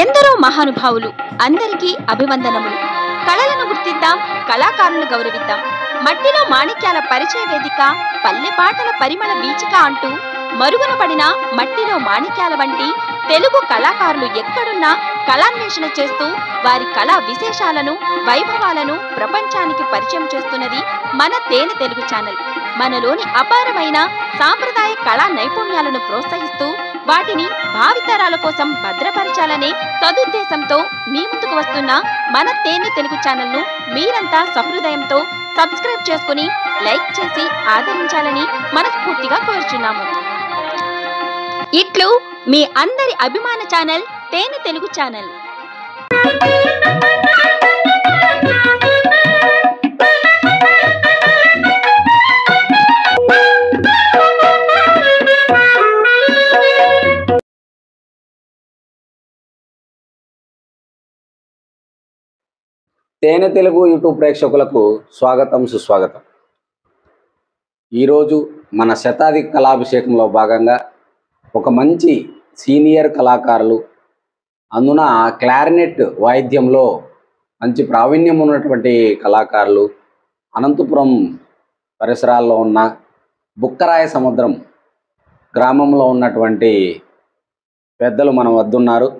ఎందరో మహానుభావులు, అందరికీ అభివందనములు. కళలను గుర్తిద్దాం, కళాకారులను గౌరవిద్దాం. మట్టిలో మాణిక్యాల పరిచయ వేదిక, పల్లె పాటల పరిమళ వీచిక అంటూ మరుగున పడిన మట్టిలో మాణిక్యాల వంటి తెలుగు కళాకారులు ఎక్కడున్నా కళాన్వేషణ చేస్తూ వారి కళా విశేషాలను, వైభవాలను ప్రపంచానికి పరిచయం చేస్తున్నది మన తేనె తెలుగు ఛానల్. మనలోని అపారమైన సాంప్రదాయ కళా నైపుణ్యాలను ప్రోత్సహిస్తూ వాటిని భావితరాల కోసం భద్రపరచాలనే సదుద్దేశంతో మీ ముందుకు వస్తున్న మన తేనె తెలుగు ఛానల్ను మీరంతా సహృదయంతో సబ్స్క్రైబ్ చేసుకుని లైక్ చేసి ఆదరించాలని మనస్ఫూర్తిగా కోరుచున్నాము. ఇట్లు మీ అందరి అభిమాన ఛానల్ తేనె తెలుగు ఛానల్. తేనె తెలుగు యూట్యూబ్ ప్రేక్షకులకు స్వాగతం, సుస్వాగతం. ఈరోజు మన శతాధిక కళాభిషేకంలో భాగంగా ఒక మంచి సీనియర్ కళాకారులు, అందున క్లారినెట్ వాయిద్యంలో మంచి ప్రావీణ్యం ఉన్నటువంటి కళాకారులు, అనంతపురం పరిసరాల్లో ఉన్న బుక్కరాయ సముద్రం గ్రామంలో ఉన్నటువంటి పెద్దలు మన వద్దున్నారు.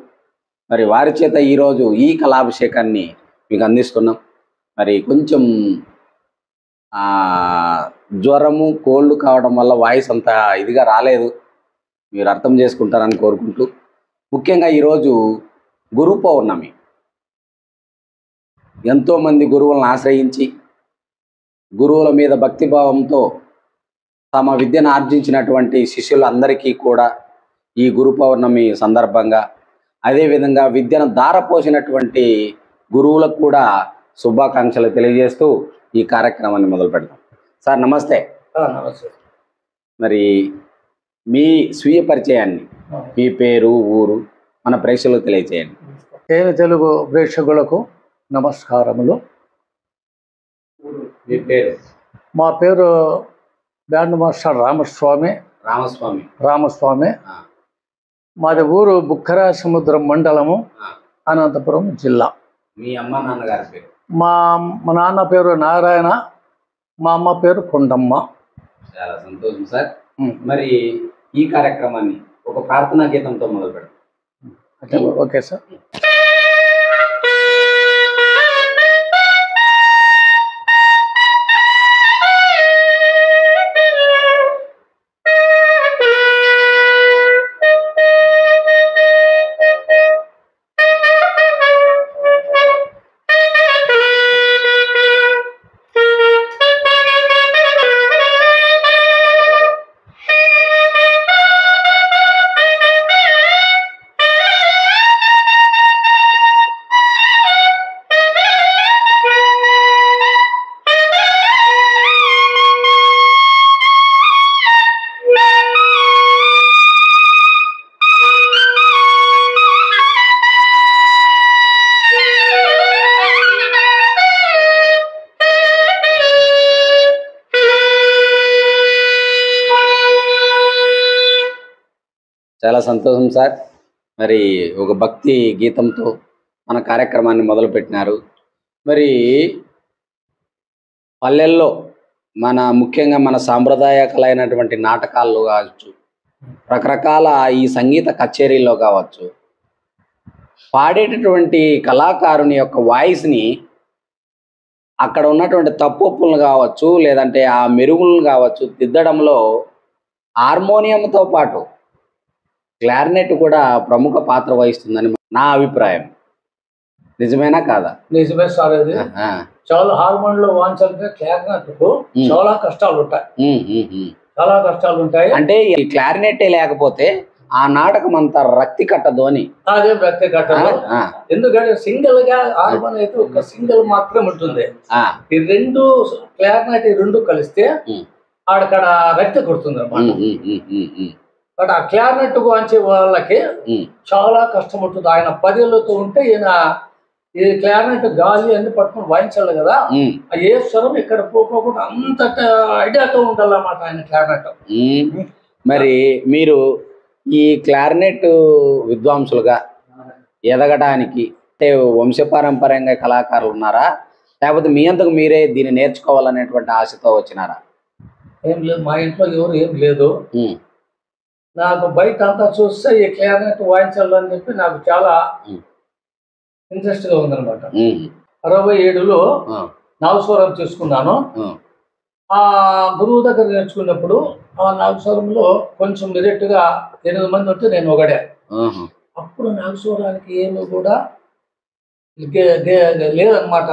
మరి వారి చేత ఈరోజు ఈ కళాభిషేకాన్ని మీకు అందిస్తున్నాం. మరి కొంచెం జ్వరము, కోల్డ్ కావడం వల్ల వాయిస్ అంత ఇదిగా రాలేదు, మీరు అర్థం చేసుకుంటారని కోరుకుంటూ, ముఖ్యంగా ఈరోజు గురు పౌర్ణమి. ఎంతోమంది గురువులను ఆశ్రయించి గురువుల మీద భక్తిభావంతో తమ విద్యను ఆర్జించినటువంటి శిష్యులందరికీ కూడా ఈ గురు పౌర్ణమి సందర్భంగా, అదేవిధంగా విద్యను ధారపోసినటువంటి గురువులకు కూడా శుభాకాంక్షలు తెలియజేస్తూ ఈ కార్యక్రమాన్ని మొదలు పెడతాం. సార్ నమస్తే. నమస్తే. మరి మీ స్వీయ పరిచయాన్ని, మీ పేరు, ఊరు మన ప్రేక్షకులకు తెలియజేయండి. తేనె తెలుగు ప్రేక్షకులకు నమస్కారములు. మీ పేరు? మా పేరు బ్యాండ్ మాస్టర్ రామస్వామి. రామస్వామి. మాది ఊరు బుక్కరాయ సముద్రం మండలము, అనంతపురం జిల్లా. మీ అమ్మ నాన్నగారి పేరు? మా నాన్న పేరు నారాయణ, మా అమ్మ పేరు కొండమ్మ. చాలా సంతోషం సార్. మరి ఈ కార్యక్రమాన్ని ఒక ప్రార్థనా గీతంతో మొదలు పెడతాం. Okay sir. చాలా సంతోషం సార్. మరి ఒక భక్తి గీతంతో మన కార్యక్రమాన్ని మొదలుపెట్టినారు. మరి పల్లెల్లో ముఖ్యంగా మన సాంప్రదాయ కళ అయినటువంటి నాటకాల్లో కావచ్చు, రకరకాల ఈ సంగీత కచేరీల్లో కావచ్చు, పాడేటటువంటి కళాకారుని యొక్క వాయిస్ని అక్కడ ఉన్నటువంటి తప్పులను కావచ్చు, లేదంటే ఆ మెరుగులను కావచ్చు దిద్దడంలో హార్మోనియంతో పాటు క్లారినెట్ కూడా ప్రముఖ పాత్ర వహిస్తుందని నా అభిప్రాయం. నిజమేనా కాదా? నిజమే సార్. అది చాలా హార్మోన్లో వాంచాలంటే క్లారినెట్కు చాలా కష్టాలు ఉంటాయి. అంటే ఈ క్లారినెట్టే లేకపోతే ఆ నాటకం అంతా రక్తి కట్టదు అని. అదే రక్తి కట్టదు. ఎందుకంటే సింగిల్ గా హార్మోన్ అయితే ఒక సింగిల్ మాత్రమే ఉంటుంది. ఈ రెండు క్లారినెట్ రెండు కలిస్తే ఆడక్కడ రక్తి కొడుతుంది అన్నమాట. బట్ ఆ క్లారినెట్ వాంచే వాళ్ళకి చాలా కష్టం ఉంటుంది. ఆయన 10 ఏళ్ళతో ఉంటే ఈయన ఈ క్లారినెట్ గాలి అన్ని పట్టుకుని వాయించాలి కదా, ఏ స్వరం ఇక్కడ పోకుండా అంత ఐడియాతో ఉండాలన్నమాట ఆయన క్లారినెట్. మరి మీరు ఈ క్లారినెట్ విద్వాంసులుగా ఎదగడానికి అంటే వంశపారంపర్యంగా కళాకారులు ఉన్నారా, లేకపోతే మీ అంతకు మీరే దీన్ని నేర్చుకోవాలనేటువంటి ఆశతో వచ్చినారా? ఏం లేదు, మా ఇంట్లో ఎవరు ఏం లేదు. నాకు బయట అంతా చూస్తే ఈ క్లారినెట్ వాయించాలని చెప్పి నాకు చాలా ఇంట్రెస్ట్ గా ఉందన్నమాట. 67లో నాగస్వరం తీసుకున్నాను. ఆ గురువు దగ్గర నేర్చుకున్నప్పుడు ఆ నాగస్వరంలో కొంచెం డైరెక్ట్గా 8 మంది ఉంటే నేను ఒకడే. అప్పుడు నాగస్వరానికి ఏమి కూడా లేదన్నమాట,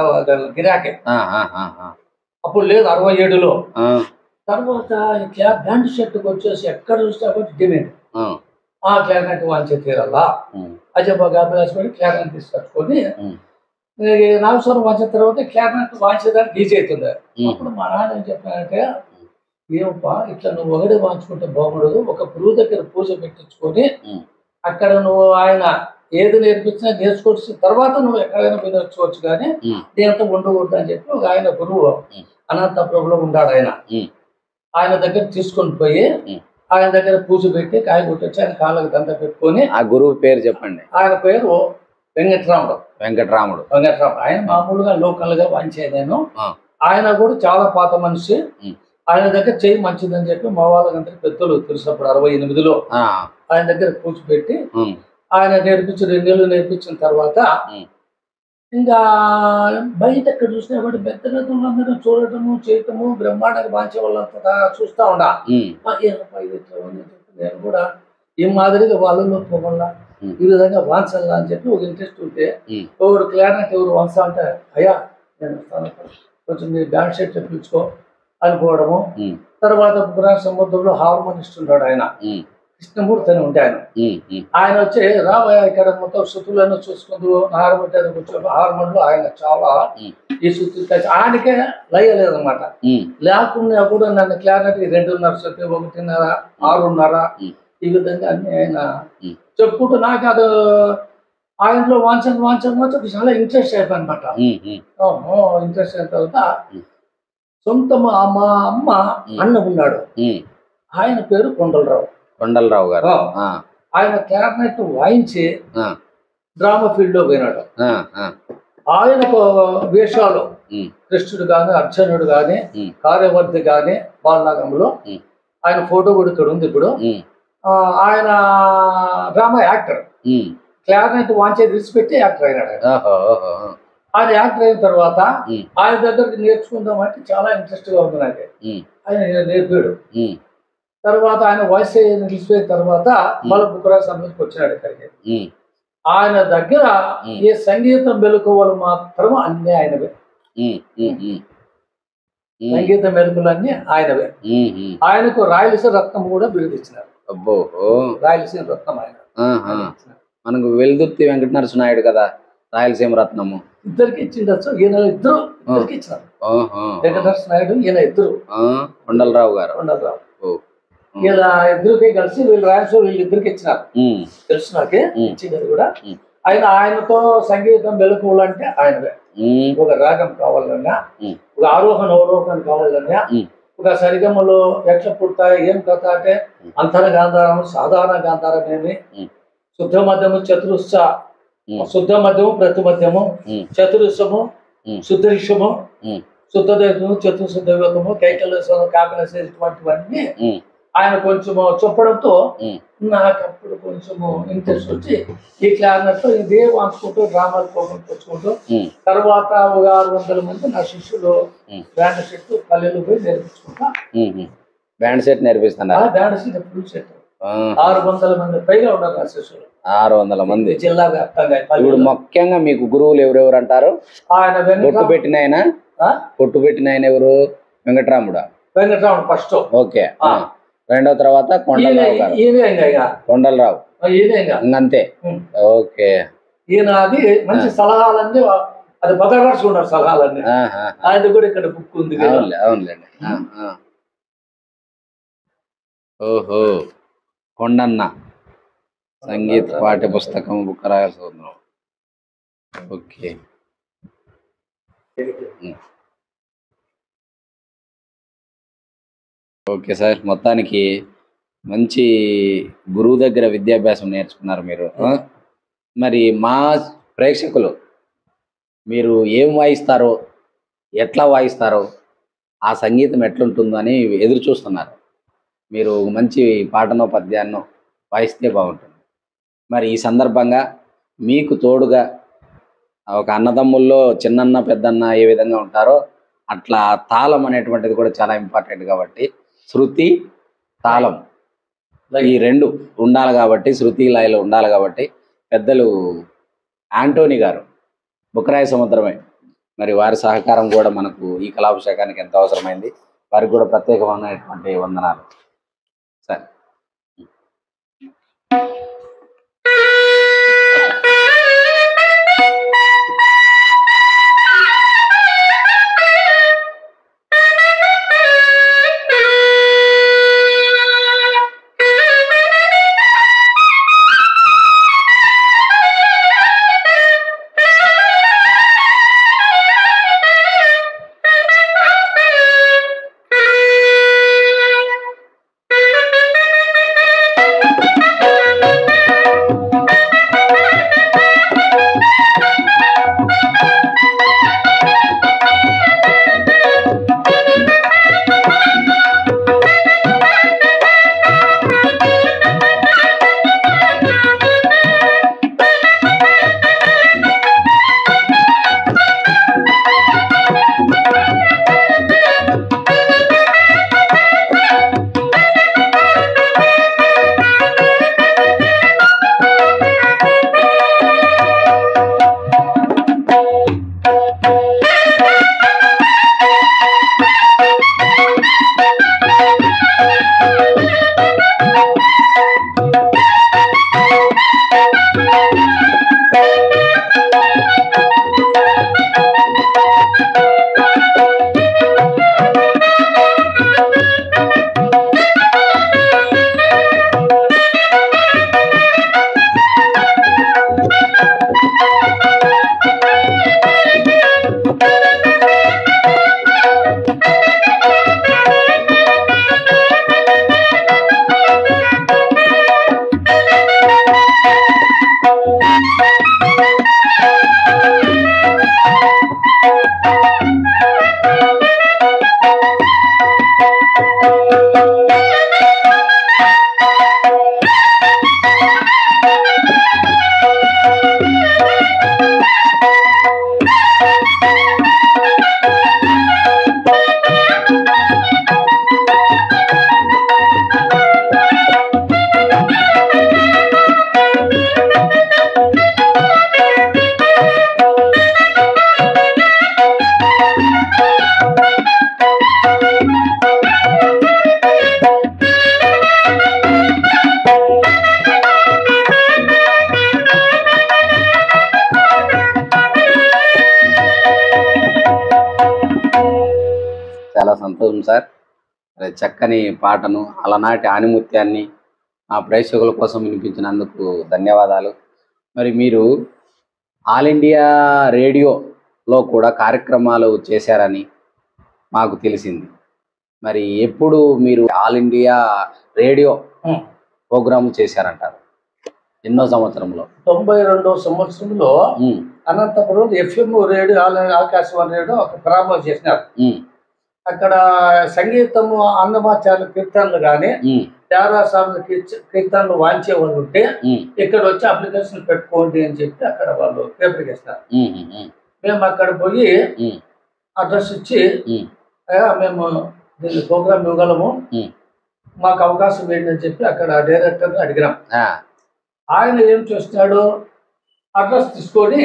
గిరాకే అప్పుడు లేదు 67లో. తర్వాత బ్యాండ్ షర్ట్కి వచ్చేసి ఎక్కడ చూస్తే అక్కడ డిమాండ్. ఆ క్లారినెట్ వాంచే తీరాలా అజబ్బా గాబిలాసుకొని క్లారినెట్ తీసుకొచ్చుకొని నాగస్వరం వాంచిన తర్వాత క్లారినెట్ వాంచేదానికి ఈజీ అవుతుంది. అప్పుడు మా నాన్న ఏం చెప్పానంటే, ఏమప్పా ఇట్లా నువ్వు ఒకటే వాంచుకుంటే బాగుండదు, ఒక గురువు దగ్గర పూజ పెట్టించుకొని అక్కడ నువ్వు ఆయన ఏది నేర్పించినా నేర్చుకోవచ్చు, తర్వాత నువ్వు ఎక్కడైనా పోయి నేర్చుకోవచ్చు, కానీ దేంతో ఉండకూడదు అని చెప్పి ఒక ఆయన గురువు అనంతపురంలో ఉన్నాడు. ఆయన దగ్గర తీసుకొని పోయి ఆయన దగ్గర పూజ పెట్టి కాయ కొట్టొచ్చి ఆయన కాళ్ళకి దండ పెట్టుకొని. ఆ గురువు పేరు చెప్పండి. ఆయన పేరు వెంకటరాముడు. వెంకటరాముడు. ఆయన మామూలుగా లోకల్ గా వాంచేది. నేను ఆయన కూడా చాలా పాత మనిషి. ఆయన దగ్గర చెయ్యి మంచిదని చెప్పి మా వాళ్ళందరికీ పెద్దలు తెలిసినప్పుడు 68లో ఆయన దగ్గర పూజ పెట్టి ఆయన నేర్పించి 2 నెలలు నేర్పించిన తర్వాత ఇంకా బయట ఎక్కడ చూసినా కూడా పెద్ద పెద్దలందరూ చూడటము చేయటము బ్రహ్మాండంగా వాంచే వాళ్ళంతా చూస్తా ఉండా. నేను కూడా ఈ మాదిరిగా వాళ్ళలో పోవాలా, ఈ విధంగా వాంచాలా అని చెప్పి ఒక ఇంట్రెస్ట్ ఉంటే, ఎవరు క్లారినెట్ ఎవరు వాంచా అంటే, అయ్యా నేను వస్తాను, కొంచెం మీరు బ్యాండ్ షర్ట్ పిలుచుకో అనుకోవడము. తర్వాత బుగ్గరాజ సముద్రంలో హార్మోనిస్ట్ ఉంటాడు ఆయన, కృష్ణమూర్తి అని ఉంటే ఆయన వచ్చి రాబోయే ఇక్కడ మొత్తం శృతులను చూసుకుంటూ హార్మోన్ కూర్చో హార్మోన్లో ఆయన చాలా ఈ శృతి ఆయనకే లయలేదన్నమాట. లేకుండా కూడా నన్ను క్లారినెట్ 2.5 శృతి, 1.5, 6.5 ఈ విధంగా అన్ని ఆయన చెప్పుకుంటూ నాకు అది ఆయనలో వాంచం చాలా ఇంట్రెస్ట్ అయిపోయి అనమాట. ఇంట్రెస్ట్ అయిన తర్వాత సొంత మా అమ్మ అన్న ఉన్నాడు, ఆయన పేరు కొండలరావు గారు. ఆయన క్లారినెట్ వాయించి డ్రామా ఫీల్డ్ లో పోయినాడు. ఆయనకు వేషాలు కృష్ణుడు గాని, అర్జునుడు గాని, కార్యవర్ధి గాని, బాలనాగంలో ఆయన ఫోటో కూడా ఇక్కడ ఉంది. ఇప్పుడు ఆయన డ్రామా యాక్టర్, క్లారినెట్ వాంచే విడిచిపెట్టి యాక్టర్ అయినాడు. ఆయన యాక్టర్ అయిన తర్వాత ఆయన దగ్గరికి నేర్చుకుందామంటే చాలా ఇంట్రెస్ట్ గా ఉంది నాకు. ఆయన నేర్పాడు. తర్వాత ఆయన వాయిస్ నిలిచిపోయిన తర్వాత మళ్ళీ బుగ్గరాజ సముద్రానికి వచ్చినాడు ఇక్కడికి. ఆయన దగ్గర ఏ సంగీతం మెలకువలు మాత్రం అన్నీ ఆయనవే, సంగీత మెలకువలన్నీ ఆయనవే. ఆయనకు రాయలసీమ రత్నం కూడా బిరుదిచ్చినారు. రాయలసీమ రత్నం ఆయన మనకు వెల్దుర్తి వెంకట నరసింహాయుడు కదా రాయలసీమ రత్నము. ఇద్దరికి ఇచ్చిండొచ్చు, ఈయన ఇద్దరికి ఇచ్చినారు. వెంకట నరసింహాయుడు ఈయన ఇద్దరు, కొండలరావు గారు. ఇలా ఇద్దరికి కలిసి వీళ్ళు రాయలసీమ వీళ్ళిద్దరికి ఇచ్చినారు. తెలుసు నాకే ఇచ్చింది కూడా. ఆయనతో సంగీతం మెలకువలు అంటే ఆయనవే. ఒక రాగం కావాలన్నా, ఒక ఆరోహణ అవరోహణ కావాలన్నా, ఒక సరిగమలో ఎట్లా పుడతాయి ఏం కథ అంటే అంతర గాంధారం, సాధారణ గాంధారం ఏమి, శుద్ధ మధ్యము, చతురుస్స, శుద్ధ మధ్యము, ప్రతి మధ్యము, చతురుస్సము, శుద్ధరిషము, శుద్ధ దైవము, చతుర్శుద్ధ దైవతము, కైకలేశ్వరం, కాకలేశ్వరం ఇటువంటివన్నీ ఆయన కొంచెం చెప్పడంతో నాకు అప్పుడు కొంచెము ఇంట్రెస్ట్ వచ్చి ఈ క్లారినెట్ ఇదే వాంచుకుంటూ డ్రామాలు పోగొట్టుకుంటూ తర్వాత ఒక 600 మంది నా శిష్యులు బ్యాండ్ సెట్ పల్లెలు పోయి నేర్పించుకుంటా. బ్యాండ్ సెట్ నేర్పిస్తున్నా. బ్యాండ్ సెట్ ఫుల్ సెట్ 600 మంది పైగా ఉన్నారు నా శిష్యులు. 600 మంది జిల్లా వ్యాప్తంగా. ఇప్పుడు ముఖ్యంగా మీకు గురువులు ఎవరెవరు అంటారు? పొట్టు పెట్టిన ఆయన ఎవరు? వెంకటరాముడు ఫస్ట్. ఓకే. రెండో తర్వాత కొండలరావు. అంతే. ఓకే. ఈయన అది మంచి సలహాలన్నీ అది భద్రపరచుకున్నారు సలహాలన్నీ. ఆయన కూడా ఇక్కడ బుక్ ఉంది. అవునులేండి. ఓహో, కొండన్న సంగీత పాఠ్య పుస్తకం బుక్ రాయాల్సి ఉంది. ఓకే. ఓకే సార్, మొత్తానికి మంచి గురువు దగ్గర విద్యాభ్యాసం నేర్చుకున్నారు మీరు. మరి మా ప్రేక్షకులు మీరు ఏం వాయిస్తారో, ఎట్లా వాయిస్తారో, ఆ సంగీతం ఎట్లుంటుందో అని ఎదురు చూస్తున్నారు. మీరు మంచి పాటనో పద్యాన్నో వాయిస్తే బాగుంటుంది. మరి ఈ సందర్భంగా మీకు తోడుగా ఒక అన్నదమ్ముల్లో చిన్నన్న పెద్దన్న ఏ విధంగా ఉంటారో అట్లా తాళం అనేటువంటిది కూడా చాలా ఇంపార్టెంట్ కాబట్టి శృతి తాళం ఈ రెండు ఉండాలి కాబట్టి, శృతి లయలు ఉండాలి కాబట్టి పెద్దలు యాంటోనీ గారు బుక్కరాయ సముద్రమే మరి వారి సహకారం కూడా మనకు ఈ కళాభిషేకానికి ఎంతో అవసరమైంది. వారికి కూడా ప్రత్యేకమైనటువంటి వందనాలు. సరే, చాలా సంతోషం సార్. చక్కని పాటను అలనాటి ఆణిముత్యాన్ని మా ప్రేక్షకుల కోసం వినిపించినందుకు ధన్యవాదాలు. మరి మీరు ఆల్ ఇండియా రేడియోలో కూడా కార్యక్రమాలు చేశారని మాకు తెలిసింది. మరి ఎప్పుడు మీరు ఆల్ ఇండియా రేడియో ప్రోగ్రామ్ చేశారంటారు? ఎన్నో సంవత్సరంలో? 92వ సంవత్సరంలో Anantapuram FM radio, Akashvani radio ఒక ప్రారంభం చేసినారు. అక్కడ సంగీతము అన్నమాచార్య కీర్తనలు కానీ త్యాగరాజస్వామి కీర్తనలు వాయించే వాళ్ళు ఉంటే ఇక్కడ వచ్చి అప్లికేషన్ పెట్టుకోండి అని చెప్పి అక్కడ వాళ్ళు పేపర్ చేస్తారు. మేము అక్కడ పోయి అడ్రస్ ఇచ్చి మేము దీన్ని ప్రోగ్రామ్ ఇవ్వగలము, మాకు అవకాశం ఏంటని చెప్పి అక్కడ డైరెక్టర్ని అడిగినాం. ఆయన ఏం చేస్తున్నాడు, అడ్రస్ తీసుకొని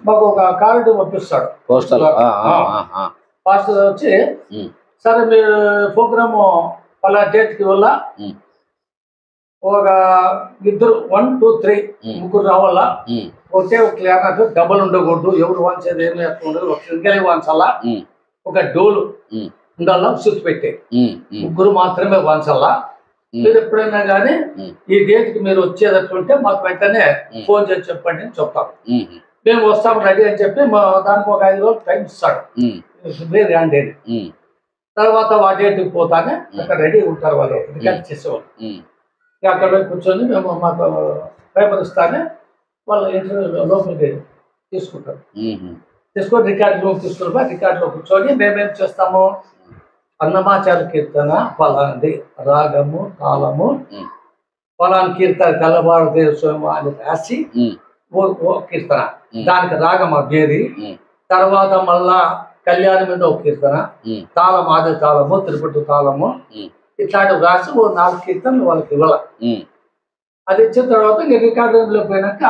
మాకు ఒక కార్డు పంపిస్తాడు. పాస్టర్ వచ్చి సరే మీరు ప్రోగ్రాము పలా డేట్కి వల్ల ఒక ఇద్దరు 1, 2, 3 ముగ్గురు రావాలా. ఒకే ఒక క్లియర్ డబల్ ఉండకూడదు, ఎవరు వాంచేది ఏమి అట్లా ఉండదు, ఒక సింగల్ వాంచాలా, ఒక డోలు ఉండాలా, స్విచ్ పెట్టే ముగ్గురు మాత్రమే వాంచాలా. మీరు ఎప్పుడైనా కానీ ఈ డేట్ కి మీరు వచ్చేటట్టుంటే మాకు వెంటనే ఫోన్ చేసి చెప్పండి అని చెప్తాం. మేము వస్తాం రెడీ అని చెప్పి దానికి ఒక 5 రోజులు టైం ఇస్తాడు. రండి తర్వాత ఆ డేట్కి పోతానే అక్కడ రెడీ ఉంటారు వాళ్ళు, రికార్డ్ చేసేవాళ్ళు. అక్కడ కూర్చొని మేము మాకు పేపర్ ఇస్తానే వాళ్ళ ఇంటర్వ్యూ లోపలికి తీసుకుంటారు. ఉమ్, తీసుకొని రికార్డులో తీసుకుంటారు. రికార్డులో కూర్చొని మేమేం చేస్తాము, అన్నమాచార్య కీర్తన ఫలాంది రాగము తాళము ఉమ్, ఫలాని కీర్తన తెల్లవారుదేవ స్వామి అని రాసి ఉమ్, ఓ కీర్తన, ఉమ్, దానికి రాగం అభ్యేది, ఉమ్, తర్వాత మళ్ళా కళ్యాణం మీద ఒక కీర్తన, ఉమ్, తాళం ఆది తాళము తిరుపతి తాళము ఉమ్, ఇట్లాంటివి రాసి ఓ 4 కీర్తనలు వాళ్ళకి ఇవ్వాలి. ఉమ్, అది ఇచ్చిన తర్వాత ఇంక రికార్డు రూమ్లో పోయినాక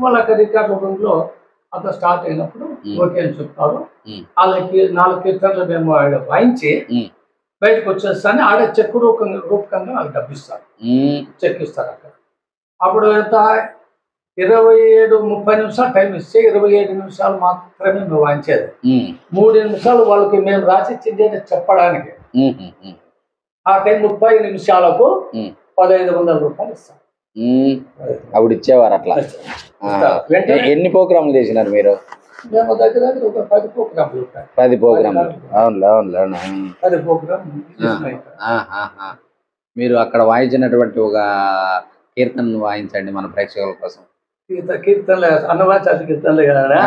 వాళ్ళకి రికార్డు రూమ్లో అంతా స్టార్ట్ అయినప్పుడు ఓకే అని చెప్తారు. ఉమ్, వాళ్ళకి 4 కీర్తనలు మేము ఆడ వాయించి ఉమ్, బయటకు వచ్చేస్తాను. ఆడ చెక్ రూపకంగా వాళ్ళకి డబ్బిస్తారు, ఉమ్, చెక్ ఇస్తారు అక్కడ. అప్పుడు ఎంత 27-30 నిమిషాలు టైం ఇస్తే 27 నిమిషాలు మాత్రమే మేము వాయించేది. ఉమ్, 3 నిమిషాలు వాళ్ళకి మేము రాసిచ్చింది చెప్పడానికి. ఉమ్, ఉమ్, ఆ టైం 30 నిమిషాలకు ఉమ్, 1500 రూపాయలు ఇస్తాం. ఉమ్. అప్పుడు ఇచ్చేవారు అట్లా. వెంటనే ఎన్ని ప్రోగ్రాంలు చేసినారు మీరు? మేము దగ్గర ఒక 10 ప్రోగ్రాంలు ఉంటాయి. 10 ప్రోగ్రాంలు. అవునులే అవునులే. 10 ప్రోగ్రాం మీరు అక్కడ వాయించినటువంటి ఒక కీర్తనను వాయించండి మన ప్రేక్షకుల కోసం. కీర్తనలు అన్నమాచార్య కీర్తనలు కదా,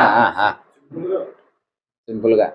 సింపుల్ గా.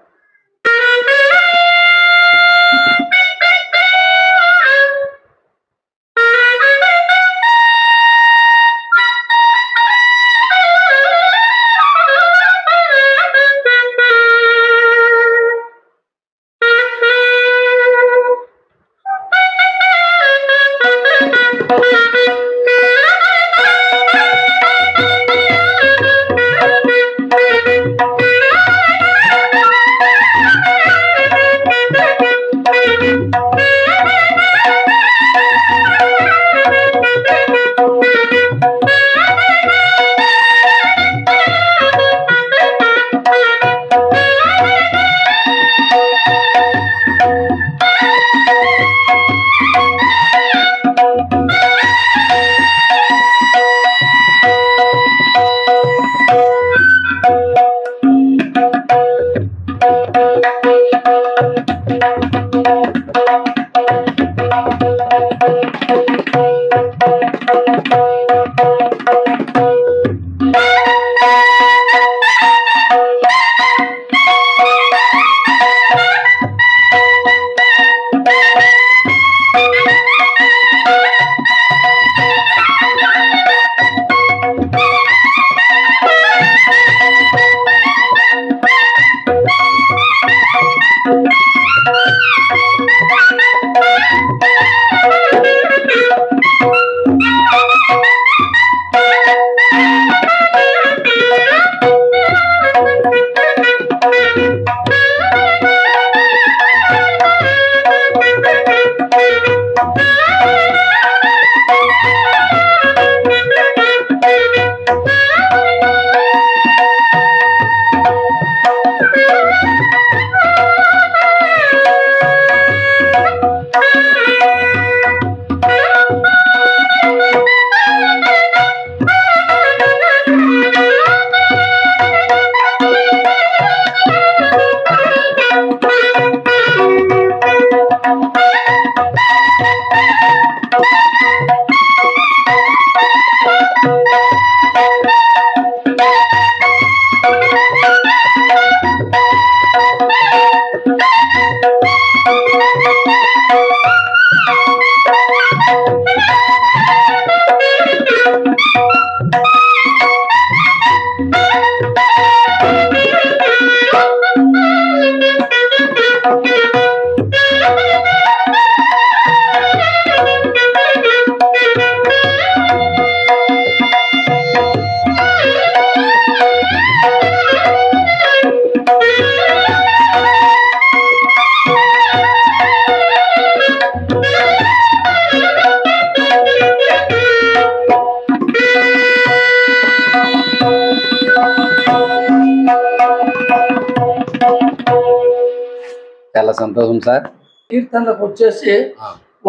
చాలా సంతోషం సార్. కీర్తనలకు వచ్చేసి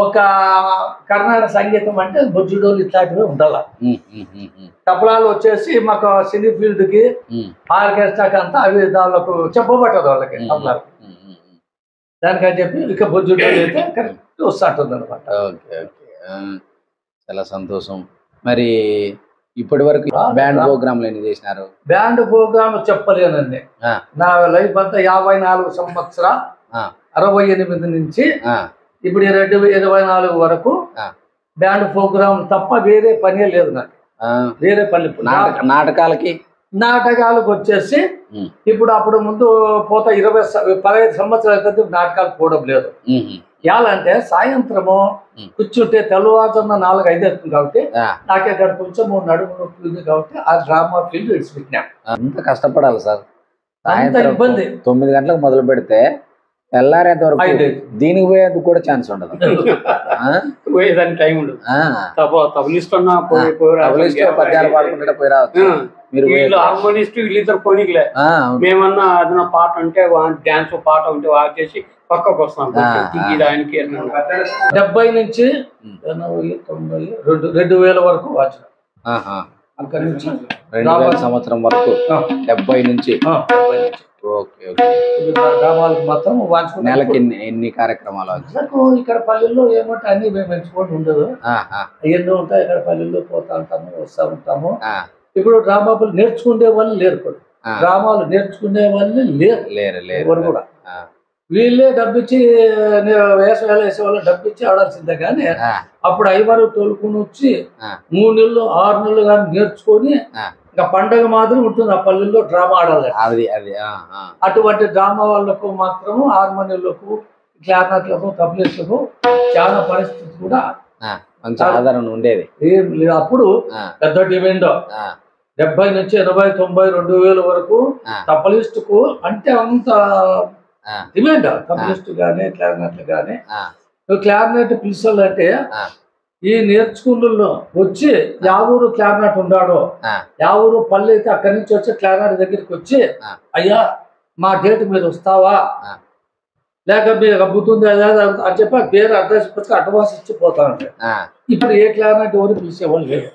ఒక కర్ణాటక సంగీతం అంటే బొజ్జుడోలు ఇట్లాంటివి ఉండాల. తబలాలు వచ్చేసి మాకు సినీ ఫీల్డ్ కి ఆర్కెస్ట్రాకి అంతా అవి దానికి చెప్పబట్టదు వాళ్ళకి తబలాలు. దానికని చెప్పి ఇక బొజ్జుడోలు అయితే కరెక్ట్ వస్తుంటుంది అనమాట. ఓకే ఓకే, చాలా సంతోషం. మరి ఇప్పటి వరకు బ్యాండ్ ప్రోగ్రాంలు ఎన్ని చేసినారు? బ్యాండ్ ప్రోగ్రామ్ చెప్పలేనండి. నా లైఫ్ అంతా 54 సంవత్సరాలు 68 నుంచి ఇప్పుడు 2024 వరకు బ్యాండ్ ప్రోగ్రామ్ తప్ప వేరే పనే లేదు నాకు. వేరే పని నాటకాలకు వచ్చేసి ఇప్పుడు అప్పుడు ముందు పోతా 15 సంవత్సరాల క్రితం నాటకాలు పోవడం లేదు. ఎలా అంటే సాయంత్రము కూర్చుంటే తెల్లవారుజామున 4-5 అవుతుంది కాబట్టి నాకు ఇక్కడ కొంచెం నడుము నొప్పి ఉంది కాబట్టి ఆ డ్రామా ఫీల్డ్ విడిచిపెట్టినా. అంత కష్టపడాలి సార్. అంత ఇబ్బంది. 9 గంటలకు మొదలు పెడితే తెల్లారేంత వరకు దీనికి పోయేందుకు కూడా ఛాన్స్ ఉండదు. పోయేదానికి టైం ఉండదు. పద్యాలు పాడుకుంటే పోయి రావచ్చు. హార్మోనిస్ట్ వీళ్ళిద్దరు పోనీలే. మేమన్నా ఏదైనా పాట అంటే డాన్స్ పాట ఉంటే వాక్ చేసి పక్కకు వస్తాం. ఆయనకి 70 నుంచి 80, 90, 2000 వరకు వచ్చిన. అక్కడి నుంచి 2000 సంవత్సరం వరకు 70 నుంచి. గ్రామాలకు మాత్రం నెలకి ఎన్ని కార్యక్రమాలు? ఇక్కడ పల్లెల్లో ఏమంటే అన్ని మేము ఎంచుకోండి ఉండదు. ఎన్నో ఉంటాయి ఇక్కడ పల్లెల్లో, పోతా ఉంటాము వస్తా ఉంటాము. ఇప్పుడు డ్రామాలు నేర్చుకునే వాళ్ళు లేరు కూడా. డ్రామాలు నేర్చుకునే వాళ్ళు లేరు ఎవరు కూడా. వీళ్ళే డబ్బిచ్చి వేసే వాళ్ళు డబ్బిచ్చి ఆడాల్సిందే. కానీ అప్పుడు 5 తోలుకుని వచ్చి 3 నెలలు 6 నెలలు కానీ నేర్చుకొని ఇంకా పండగ మాత్రం ఉంటుంది ఆ పల్లెల్లో డ్రామా ఆడాలి. అటువంటి డ్రామా వాళ్ళకు మాత్రము హార్మోనియంలకు, క్లారినెట్లకు, తబలేట్లకు చాలా పరిస్థితి కూడా ఆదరణ ఉండేది. ఏం లేదు. అప్పుడు పెద్ద డిమాండ్ 70 నుంచి 80, 90, 2000 వరకు తబలిస్టుకు అంటే అంత డిమాండ్. తబలిస్ట్ గానీ క్లారినెట్లు గానీ. క్లారినెట్ పిలిచాలంటే ఈ నేర్చుకున్న వచ్చి యావూరు క్లారినెట్ ఉన్నాడో, యావూరు పల్లె అయితే అక్కడి నుంచి వచ్చి క్లారినెట్ దగ్గరికి వచ్చి అయ్యా మా డేట్ మీద వస్తావా లేక మీరు అబ్బుతుంది అని చెప్పి పేరు అడ్రస్ వచ్చి అడ్వాన్స్ ఇచ్చిపోతానంటే. ఇప్పుడు ఏ క్లారినెట్ ఎవరు పిలిచేవాళ్ళు లేదు.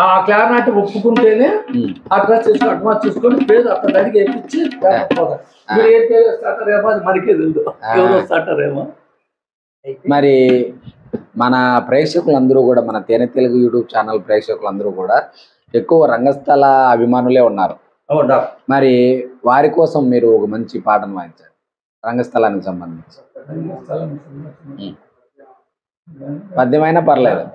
ఆ క్లారినెట్ ఒప్పుకుంటేనే అడ్రస్ తీసుకుని అడ్వాన్స్ తీసుకొని పేరు అతని అడిగి వేయించి పోతారు. మీరు ఏ పేరు వస్తారేమో అది మనకే తెలియదు, ఎవరు వస్తారేమో. మరి మన ప్రేక్షకులందరూ కూడా, మన తేనె తెలుగు యూట్యూబ్ ఛానల్ ప్రేక్షకులందరూ కూడా ఎక్కువ రంగస్థల అభిమానులే ఉన్నారు. మరి వారి కోసం మీరు ఒక మంచి పాటను వాయించారు రంగస్థలానికి సంబంధించి. పద్యమైనా పర్లేదు.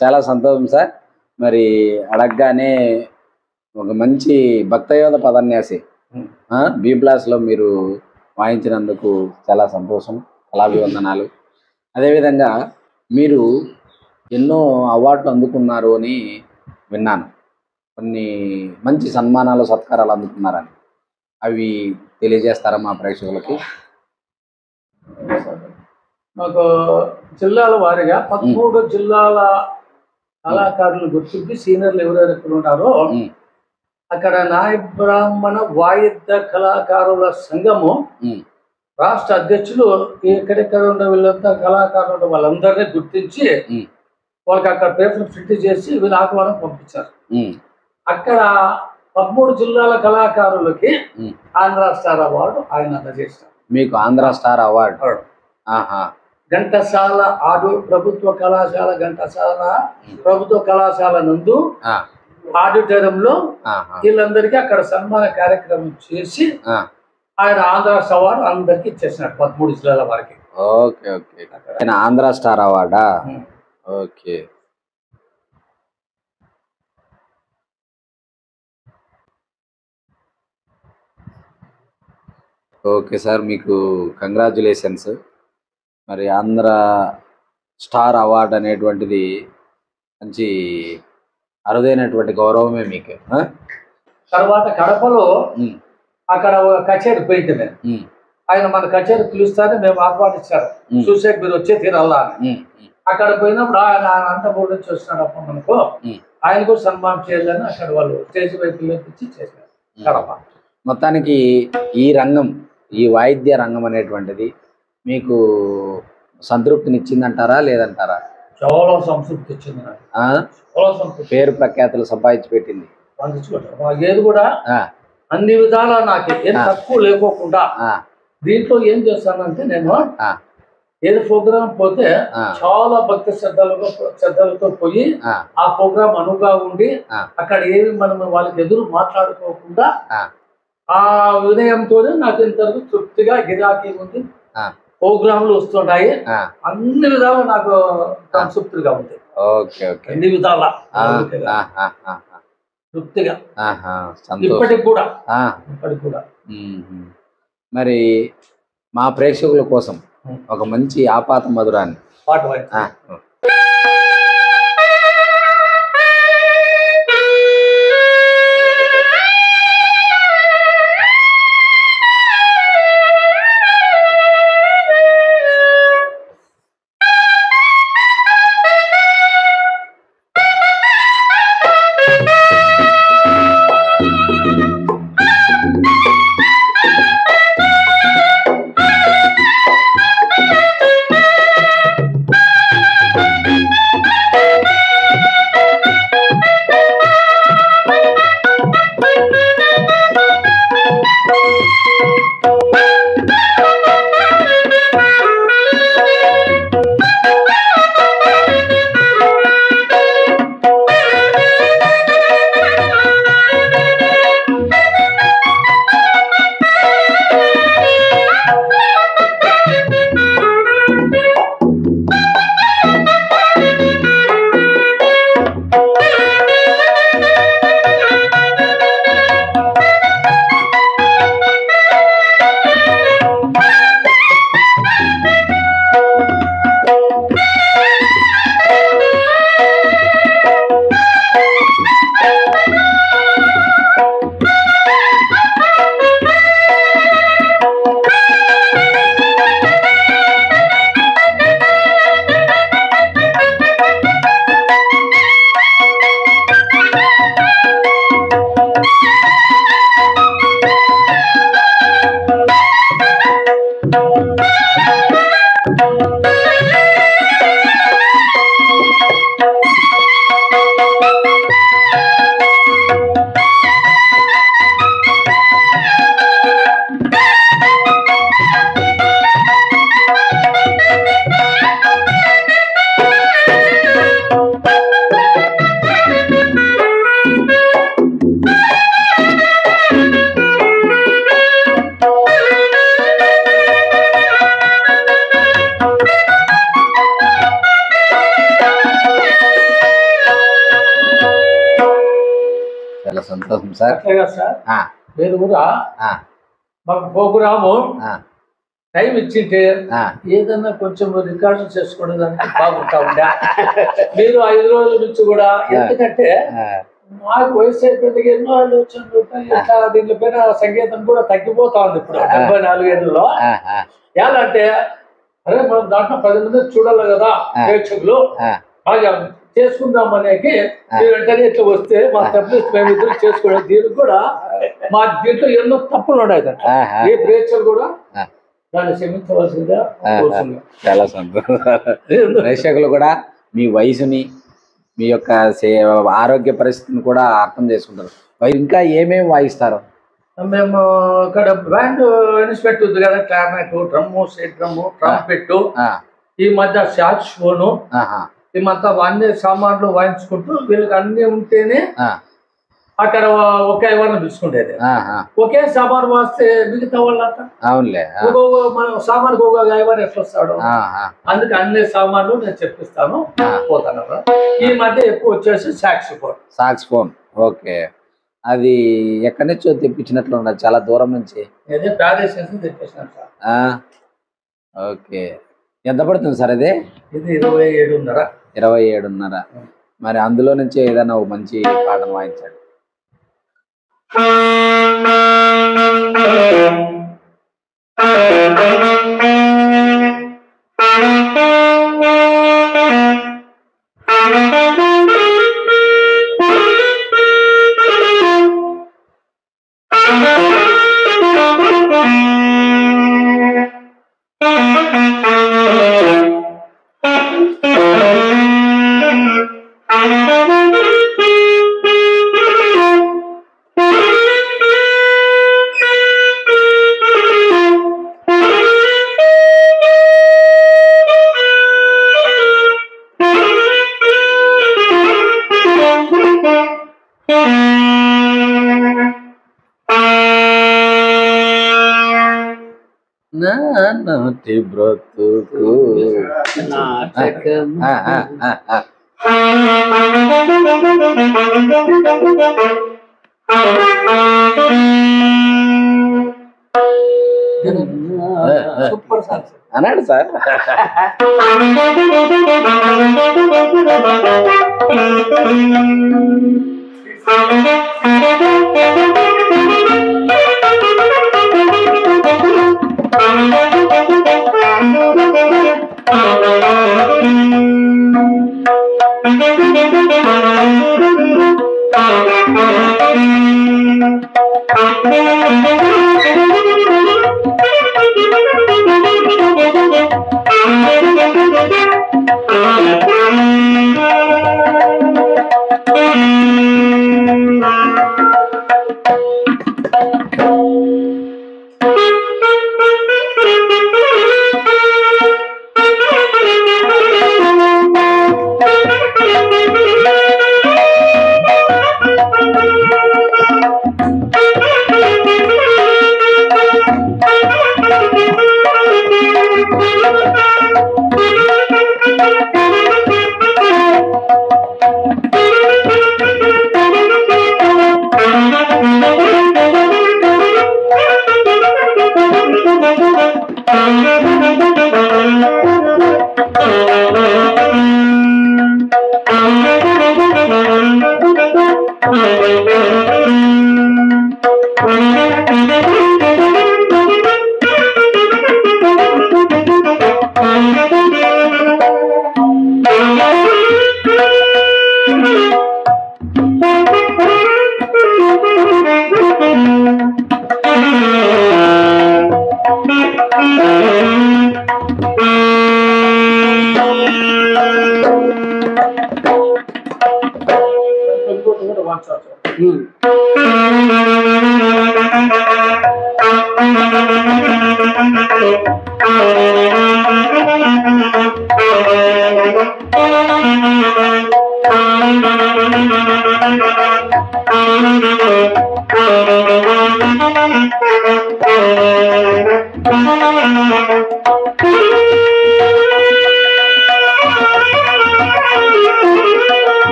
చాలా సంతోషం సార్. మరి అడగగానే ఒక మంచి భక్తయోధ పదన్యాసి B+లో మీరు వాయించినందుకు చాలా సంతోషం, కళాభివందనాలు. అదేవిధంగా మీరు ఎన్నో అవార్డులు అందుకున్నారు అని విన్నాను. కొన్ని మంచి సన్మానాలు, సత్కారాలు అందుకున్నారని. అవి తెలియజేస్తారా మా ప్రేక్షకులకి? మాకు జిల్లాల వారీగా 13 జిల్లాల కళాకారులు గుర్తించి సీనియర్లు ఎవరెవరు ఉన్నారో అక్కడ నాయ బ్రాహ్మణ వాయిద్య కళాకారుల సంఘము రాష్ట్ర అధ్యక్షులు ఎక్కడెక్కడ ఉన్న వీళ్ళంతా కళాకారులు వాళ్ళందరినీ గుర్తించి వాళ్ళకి అక్కడ పేపర్ ప్రింట్ చేసి వీళ్ళు ఆహ్వానం పంపించారు. అక్కడ 13 జిల్లాల కళాకారులకి ఆంధ్ర స్టార్ అవార్డు ఆయన అందజేశారు. మీకు ఆంధ్ర స్టార్ అవార్డు. ఘంటసాల ప్రభుత్వ కళాశాల నందు ఆడిటోరియంలో వీళ్ళందరికీ అక్కడ సన్మాన కార్యక్రమం చేసి ఆయన ఆంధ్ర అవార్డు అందరికి ఇచ్చేసినాడు 13 జిల్లాల వారికి. ఓకే ఓకే, ఆంధ్ర స్టార్ అవార్డా? ఓకే. ఓకే సార్, మీకు కంగ్రాచులేషన్స్. మరి ఆంధ్ర స్టార్ అవార్డు అనేటువంటిది మంచి అరుదైనటువంటి గౌరవమే మీకు. తర్వాత కడపలో అక్కడ కచేరీ పోయింది. ఆయన మన కచేరీ పిలుస్తానే మేము ఆహ్వానించారు, చూసే మీరు వచ్చే తీరల్లా అని. అక్కడ పోయినప్పుడు ఆయన అనంతపూర్ నుంచి వచ్చినాడప్ప మనకు, ఆయన కూడా సన్మానం చేయాలని అక్కడ వాళ్ళు స్టేజ్ వైపు పిలిపించి చేశారు కడప. మొత్తానికి ఈ రంగం, ఈ వాయిద్య రంగం అనేటువంటిది మీకు సంతృప్తినిచ్చిందంటారా లేదంటారా? చాలా సంతృప్తి ఇచ్చింది. పేరు ప్రఖ్యాతులు సంపాదించి పెట్టింది. ఏది కూడా అన్ని విధాలా నాకు ఏం తక్కువ లేకోకుండా. దీంట్లో ఏం చేస్తానంటే నేను ఏది ప్రోగ్రాం పోతే చాలా భక్తి శ్రద్ధలతో పోయి ఆ ప్రోగ్రాం అనువుగా ఉండి అక్కడ ఏమి మనం వాళ్ళకి ఎదురు మాట్లాడుకోకుండా ఆ వినయంతోనే నాకు ఇంతవరకు తృప్తిగా గిరాకీ ఉంది. ప్రోగ్రాంలు వస్తుంటాయి, అన్ని విధాలు నాకు సంతృప్తిగా ఉంది. అన్ని విధాలా తృప్తిగా ఇప్పటికి కూడా. మరి మా ప్రేక్షకుల కోసం ఒక మంచి ఆపాత మధురాన్ని పాట సంతోషం సార్. నేను కూడా మాకు ప్రోగ్రాము టైం ఇచ్చింటే ఏదన్నా కొంచెం రికార్డు చేసుకోవడానికి బాగుంటా ఉండే. మీరు 5 రోజుల నుంచి కూడా, ఎందుకంటే మాకు వయసు అయిపోయింది, ఎన్నో ఆలోచనలు ఉంటాయి. దీని పైన సంగీతం కూడా తగ్గిపోతా ఉంది ఇప్పుడు 74 ఏళ్ళలో. ఎలా అంటే అరే మనం దాంట్లో 10 మంది చూడాలి కదా ప్రేక్షకులు, బాగా చేసుకుందాం అనేకి వెంటనే ఇట్లా వస్తే మా తప్పు మేము ఇద్దరు చేసుకోవడం. దీనికి కూడా మా దీంట్లో ఎన్నో తప్పులు ఉన్నాయి. ఏ ప్రేక్షకులు కూడా దాన్ని క్షమించవలసిందిగా కోరుతున్నాం. చాలా సంతోషం. ప్రేక్షకులు కూడా మీ వయసుని మీ యొక్క ఆరోగ్య పరిస్థితిని కూడా అర్థం చేసుకుంటారు. ఇంకా ఏమేమి వాయిస్తారు? మేము ఇక్కడ బ్యాండ్ ఇన్స్ట్రుమెంట్ ఉంది కదా, clarinet, drum, set drum, trumpet, ఈ మధ్య సాక్సోఫోను, ఈ మధ్య అన్ని సామాన్లు వాయించుకుంటూ వీళ్ళకి అన్ని ఉంటేనే అక్కడ ఒకే ఎవరిని పిలుచుకుంటేది. ఒకే సామాన్ వాస్తే మిగతా వాళ్ళంతా అవునులే మన సామాన్కి ఒక ఎవరు ఎట్లా వస్తాడు. అందుకే అన్ని సామాన్లు నేను చెప్పిస్తాను పోతాను. ఈ మధ్య ఎక్కువ వచ్చేసి సాక్సోఫోన్. ఓకే, అది ఎక్కడి నుంచో తెప్పించినట్లు ఉన్నది, చాలా దూరం నుంచి. ప్యారిస్ నుంచి తెప్పించినాను సార్. ఓకే, ఎంత పడుతుంది సార్ అది? ఇది 27.5. 27.5. మరి అందులో నుంచి ఏదైనా ఒక మంచి పాటను వాయించాడు. నాటి బ్రతుకు సూపర్ సార్ అన్నాడు సార్.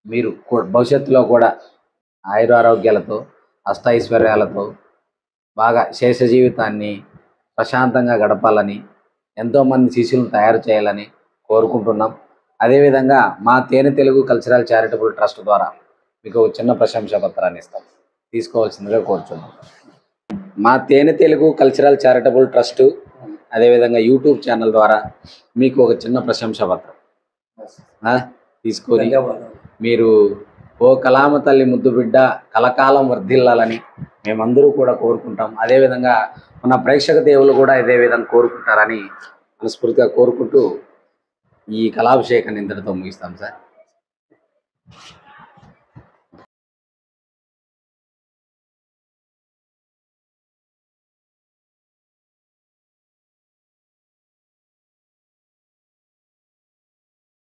మీరు భవిష్యత్తులో కూడా ఆయురారోగ్యాలతో అష్టైశ్వర్యాలతో బాగా శేష జీవితాన్ని ప్రశాంతంగా గడపాలని ఎంతోమంది శిష్యులను తయారు చేయాలని కోరుకుంటున్నాం. అదేవిధంగా మా తేనె తెలుగు కల్చరల్ చారిటబుల్ ట్రస్ట్ ద్వారా మీకు ఒక చిన్న ప్రశంసా పత్రాన్ని ఇస్తాం, తీసుకోవాల్సిందిగా కోరుచున్నాం. మా తేనె తెలుగు కల్చరల్ చారిటబుల్ ట్రస్ట్ అదేవిధంగా యూట్యూబ్ ఛానల్ ద్వారా మీకు ఒక చిన్న ప్రశంసా పత్రం తీసుకొని మీరు ఓ కళామ తల్లి ముద్దు బిడ్డ కలకాలం వర్ధిల్లాలని మేమందరూ కూడా కోరుకుంటాం. అదేవిధంగా మన ప్రేక్షక దేవులు కూడా ఇదే విధంగా కోరుకుంటారని మనస్ఫూర్తిగా కోరుకుంటూ ఈ కళాభిషేకాన్ని ఇంతటితో ముగిస్తాం సార్.